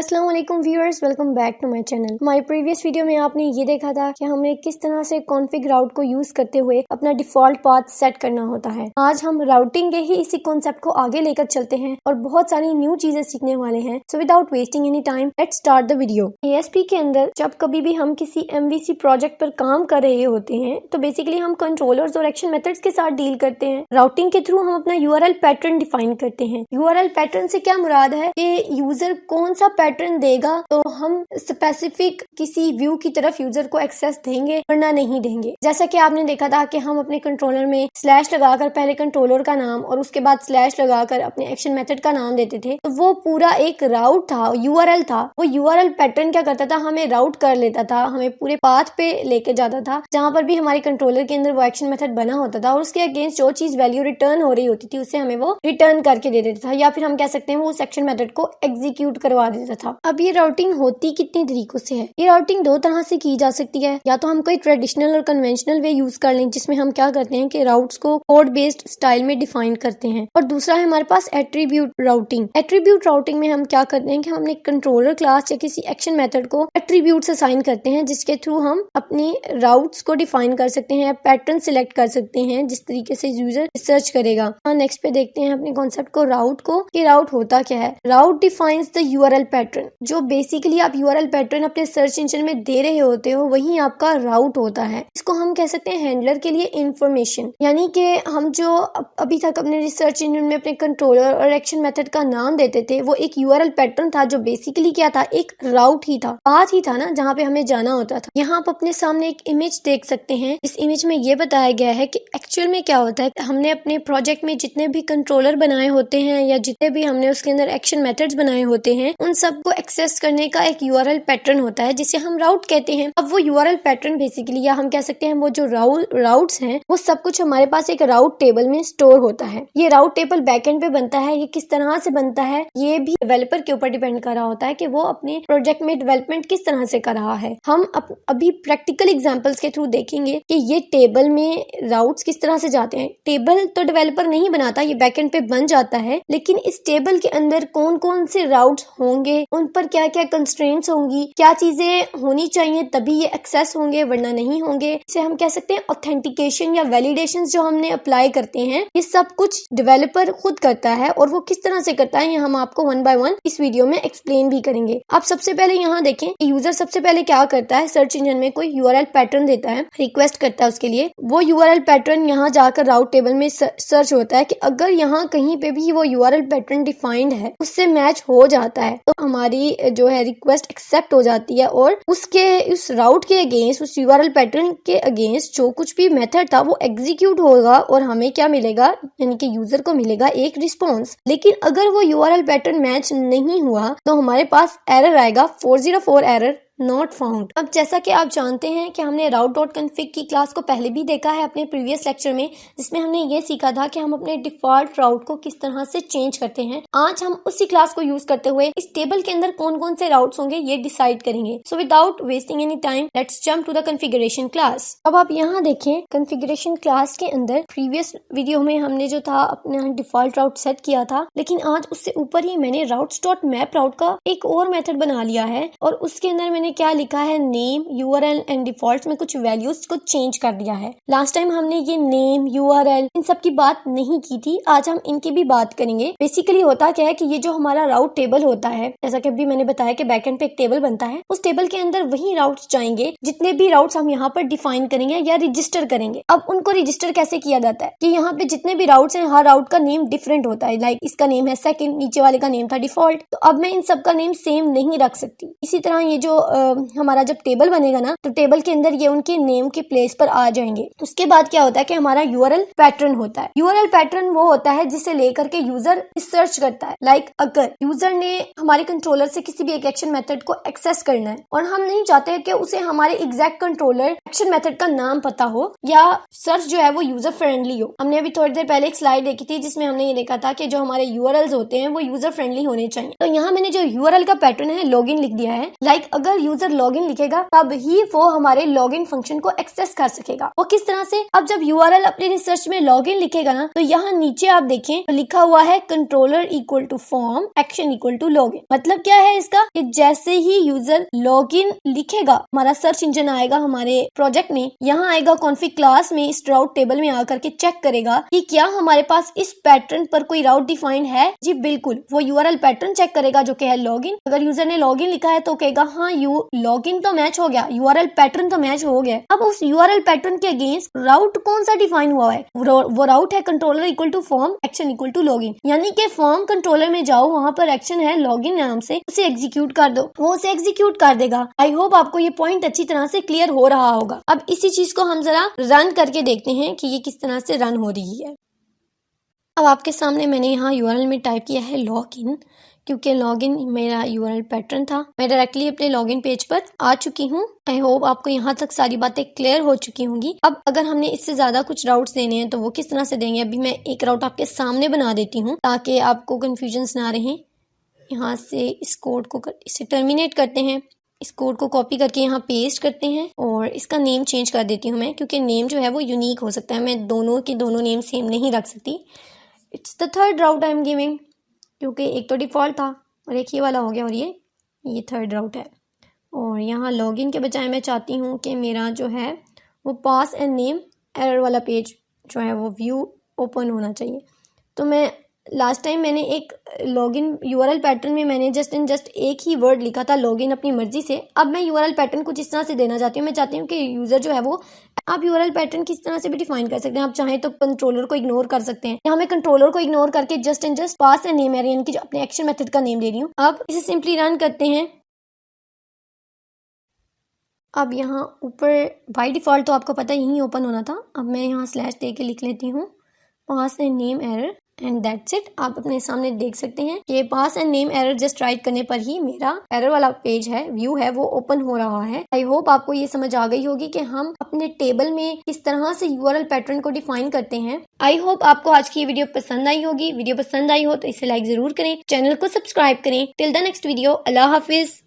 अस्सलाम वालेकुम viewers, welcome back to my channel. हमारी प्रीवियस वीडियो में आपने ये देखा था कि हमें किस तरह से कॉन्फ़िग राउट को यूज करते हुए अपना डिफॉल्ट पाथ सेट करना होता है। आज हम राउटिंग के ही इसी कॉन्सेप्ट को आगे लेकर चलते हैं और बहुत सारी न्यू चीजें सीखने वाले हैं। सो without wasting any time let's start the video. ASP के अंदर जब कभी भी हम किसी MVC प्रोजेक्ट पर काम कर रहे होते हैं तो बेसिकली हम कंट्रोलर्स और एक्शन मेथड्स के साथ डील करते हैं। राउटिंग के थ्रू हम अपना URL पैटर्न डिफाइन करते हैं। URL पैटर्न से क्या मुराद है कि यूजर कौन सा पैटर्न देगा तो हम स्पेसिफिक किसी व्यू की तरफ यूजर को एक्सेस देंगे वरना नहीं देंगे। जैसा कि आपने देखा था कि हम अपने कंट्रोलर में स्लैश लगाकर पहले कंट्रोलर का नाम और उसके बाद स्लैश लगाकर अपने एक्शन मेथड का नाम देते थे, तो वो पूरा एक राउट था, URL था। वो URL पैटर्न क्या करता था, हमें राउट कर लेता था, हमें पूरे पाथ पे लेके जाता था जहां पर भी हमारे कंट्रोलर के अंदर वो एक्शन मेथड बना होता था और उसके अगेंस्ट जो चीज वैल्यू रिटर्न हो रही होती थी उसे हमें वो रिटर्न करके दे देता था, या फिर हम कह सकते हैं वो उस एक्शन मेथड को एग्जीक्यूट करवा देता था। अब ये राउटिंग होती कितनी तरीकों से है? ये राउटिंग दो तरह से की जा सकती है। या तो हम कोई ट्रेडिशनल और कन्वेंशनल वे यूज कर लें जिसमें हम क्या करते हैं कि राउट्स को कोड बेस्ड स्टाइल में डिफाइन करते हैं, और दूसरा है हमारे पास एट्रीब्यूट राउटिंग। एट्रीब्यूट राउटिंग में हम क्या करते हैं कि हम अपने कंट्रोलर क्लास या किसी एक्शन मेथड को एट्रीब्यूट्स असाइन करते हैं जिसके थ्रू हम अपनी राउट्स को डिफाइन कर सकते हैं, पैटर्न सिलेक्ट कर सकते हैं जिस तरीके से यूजर सर्च करेगा। नेक्स्ट पे देखते हैं अपने कॉन्सेप्ट को, राउट को, कि राउट होता क्या है। राउट डिफाइंस द URL पैटर्न। जो बेसिकली आप URL पैटर्न अपने सर्च इंजन में दे रहे होते हो वही आपका राउट होता है। इसको हम कह सकते हैं हैंडलर के लिए इंफॉर्मेशन, यानी कि हम जो अभी तक अपने रिसर्च इंजन में अपने कंट्रोलर और एक्शन मेथड का नाम देते थे वो एक URL पैटर्न था जो बेसिकली क्या था, एक राउट ही था, पाथ ही था ना जहाँ पे हमें जाना होता था। यहाँ आप अपने सामने एक इमेज देख सकते हैं। इस इमेज में ये बताया गया है कि एक्चुअल में क्या होता है। हमने अपने प्रोजेक्ट में जितने भी कंट्रोलर बनाए होते हैं या जितने भी हमने उसके अंदर एक्शन मेथड्स बनाए होते हैं उन सबको एक्सेस करने का एक URL पैटर्न होता है जिसे हम राउट कहते हैं। अब वो URL पैटर्न बेसिकली, या हम कह सकते हैं वो जो राउट्स हैं वो सब कुछ हमारे पास एक राउट टेबल में स्टोर होता है। ये राउट टेबल बैकएंड पे बनता है। ये किस तरह से बनता है ये भी डेवलपर के ऊपर डिपेंड कर रहा होता है कि वो अपने प्रोजेक्ट में डेवलपमेंट किस तरह से कर रहा है। हम अभी प्रैक्टिकल एग्जांपल्स के थ्रू देखेंगे कि ये टेबल में राउट्स किस तरह से जाते हैं। टेबल तो डेवलपर नहीं बनाता, ये बैकएंड पे बन जाता है, लेकिन इस टेबल के अंदर कौन कौन से राउट्स होंगे, उन पर क्या क्या कंस्ट्रेंट्स होंगी, क्या चीजें होनी चाहिए तभी ये एक्सेस होंगे वरना नहीं होंगे, इसे हम कह सकते हैं ऑथेंटिकेशन या वैलिडेशन जो हमने अप्लाई करते हैं। ये सब कुछ डेवलपर खुद करता है और वो किस तरह से करता है ये हम आपको वन बाय वन इस वीडियो में एक्सप्लेन भी करेंगे। आप सबसे पहले यहाँ देखें, यूजर सबसे पहले क्या करता है, सर्च इंजन में कोई URL पैटर्न देता है, रिक्वेस्ट करता है उसके लिए। वो URL पैटर्न यहाँ जाकर राउट टेबल में सर्च होता है कि अगर यहाँ कहीं पे भी वो URL पैटर्न डिफाइंड है उससे मैच हो जाता है तो हमारी जो है रिक्वेस्ट एक्सेप्ट हो जाती है और उसके उस राउट के अगेंस्ट, उस URL पैटर्न के अगेंस्ट जो कुछ भी मेथड था वो एग्जीक्यूट होगा और हमें क्या मिलेगा, यानी कि यूजर को मिलेगा एक रिस्पॉन्स। लेकिन अगर वो URL पैटर्न मैच नहीं हुआ तो हमारे पास एरर आएगा, 404 एरर नॉट फाउंड। अब जैसा कि आप जानते हैं कि हमने route.config की क्लास को पहले भी देखा है अपने प्रीवियस लेक्चर में, जिसमें हमने ये सीखा था कि हम अपने डिफॉल्ट राउट को किस तरह से चेंज करते हैं। आज हम उसी क्लास को यूज करते हुए इस टेबल के अंदर कौन कौन से राउट्स होंगे ये डिसाइड करेंगे। So without wasting any time let's jump to the configuration class. अब आप यहाँ देखें, कॉन्फ़िगरेशन क्लास के अंदर प्रीवियस वीडियो में हमने जो था अपना डिफॉल्ट राउट सेट किया था, लेकिन आज उससे ऊपर ही मैंने routes.map राउट का एक और मेथड बना लिया है और उसके अंदर मैंने क्या लिखा है, नेम, URL एंड डिफॉल्ट में कुछ वैल्यूज को चेंज कर दिया है। लास्ट टाइम हमने ये नेम, URL इन सब की बात नहीं की थी, आज हम इनकी भी बात करेंगे। बेसिकली होता क्या है कि ये जो हमारा राउट टेबल होता है, जैसा कि अभी मैंने बताया कि बैकएंड पे एक टेबल बनता है, उस टेबल के अंदर वही राउट्स जाएंगे जितने भी राउट्स हम यहाँ पर डिफाइन करेंगे या रजिस्टर करेंगे। अब उनको रजिस्टर कैसे किया जाता है कि यहाँ पे जितने भी राउट्स हैं हर राउट का नेम डिफरेंट होता है। लाइक इसका नेम है सेकंड, नीचे वाले का नेम था डिफॉल्ट, तो अब मैं इन सब का नेम सेम नहीं रख सकती। इसी तरह ये जो हमारा जब टेबल बनेगा ना तो टेबल के अंदर ये उनके नेम के प्लेस पर आ जाएंगे। उसके बाद क्या होता है कि हमारा URL पैटर्न होता है। URL पैटर्न वो होता है जिसे लेकर के यूजर सर्च करता है। लाइक अगर यूजर ने हमारे कंट्रोलर से किसी भी एक एक्शन मेथड को एक्सेस करना है और हम नहीं चाहते कि उसे हमारे एग्जैक्ट कंट्रोलर एक्शन मेथड का नाम पता हो या सर्च जो है वो यूजर फ्रेंडली हो। हमने अभी थोड़ी देर पहले एक स्लाइड देखी थी जिसमें हमने ये देखा था कि जो हमारे URLs होते हैं वो यूजर फ्रेंडली होने चाहिए। तो यहाँ मैंने जो URL का पैटर्न है लॉगिन लिख दिया है। लाइक अगर यूजर लॉगिन लिखेगा तब ही वो हमारे लॉगिन फंक्शन को एक्सेस कर सकेगा। वो किस तरह से? अब जब यूआरएल अपने रिसर्च में लॉगिन लिखेगा ना, तो यहाँ नीचे आप देखें तो लिखा हुआ है controller equal to form action equal to login. मतलब क्या है इसका कि जैसे ही यूजर लॉगिन लिखेगा, हमारा सर्च इंजन आएगा हमारे प्रोजेक्ट में, यहाँ आएगा कॉन्फिग क्लास में, इस राउट टेबल में आकर के चेक करेगा कि क्या हमारे पास इस पैटर्न पर कोई राउट डिफाइंड है। जी बिल्कुल, वो यूआरएल पैटर्न चेक करेगा जो कि है लॉगिन। अगर यूजर ने लॉगिन लिखा है तो कहेगा हाँ लॉगिन तो मैच हो गया, यूआरएल पैटर्न तो मैच हो गया। अब उस यूआरएल पैटर्न के अगेंस्ट राउट कौन सा डिफाइन हुआ है? वो राउट है controller equal to form action equal to login. यानी कि फॉर्म कंट्रोलर में जाओ, वहां पर एक्शन है लॉगिन नाम से, उसे एग्जीक्यूट कर दो, वो उसे एग्जीक्यूट कर देगा। आई होप आपको ये पॉइंट अच्छी तरह से क्लियर हो रहा होगा। अब इसी चीज को हम जरा रन करके देखते हैं कि ये किस तरह से रन हो रही है। अब आपके सामने मैंने यहाँ यूआरएल में टाइप किया है लॉगिन, क्योंकि लॉगिन मेरा यूआरएल पैटर्न था। मैं डायरेक्टली अपने लॉगिन पेज पर आ चुकी हूँ। आई होप आपको यहाँ तक सारी बातें क्लियर हो चुकी होंगी। अब अगर हमने इससे ज्यादा कुछ राउट्स देने हैं तो वो किस तरह से देंगे? अभी मैं एक राउट आपके सामने बना देती हूँ ताकि आपको कंफ्यूजन ना रहे। यहाँ से इस कोड को इसे टर्मिनेट करते हैं, इस कोड को कॉपी करके यहाँ पेस्ट करते हैं और इसका नेम चेंज कर देती हूँ मैं, क्योंकि नेम जो है वो यूनिक हो सकता है। मैं दोनों के दोनों नेम सेम नहीं रख सकती। It's the third route I am giving, क्योंकि एक तो डिफ़ॉल्ट था और एक ये वाला हो गया और ये थर्ड राउट है। और यहाँ लॉगिन के बजाय मैं चाहती हूँ कि मेरा जो है वो पास एंड नेम एरर वाला पेज जो है वो व्यू ओपन होना चाहिए। तो मैं लास्ट टाइम मैंने एक लॉगिन यूआरएल पैटर्न में मैंने जस्ट एक ही वर्ड लिखा था लॉगिन अपनी मर्जी से। अब मैं यूआरएल पैटर्न कुछ इस तरह से देना चाहती हूँ। मैं चाहती हूँ कि यूजर जो है वो, आप यूआरएल पैटर्न किस तरह से भी डिफाइन कर सकते हैं। आप चाहें तो कंट्रोलर को इग्नोर कर सकते हैं। यहाँ मैं कंट्रोलर को इग्नोर करके जस्ट पास एंड नेम यानी कि जो अपने एक्शन मेथड का नेम दे रही हूँ। अब इसे सिंपली रन करते हैं। अब यहाँ ऊपर बाय डिफॉल्ट तो आपको पता यही ओपन होना था। अब मैं यहाँ स्लैश दे के लिख लेती हूँ pass and name error and that's it. आप अपने सामने देख सकते हैं कि pass and name error just write करने पर ही मेरा एरर वाला पेज है, व्यू है, वो ओपन हो रहा है। आई होप आपको ये समझ आ गई होगी कि हम अपने टेबल में किस तरह से यूआरएल पैटर्न को डिफाइन करते हैं। आई होप आपको आज की ये वीडियो पसंद आई होगी। वीडियो पसंद आई हो तो इसे लाइक जरूर करें, चैनल को सब्सक्राइब करें। Till the next video, Allah Hafiz.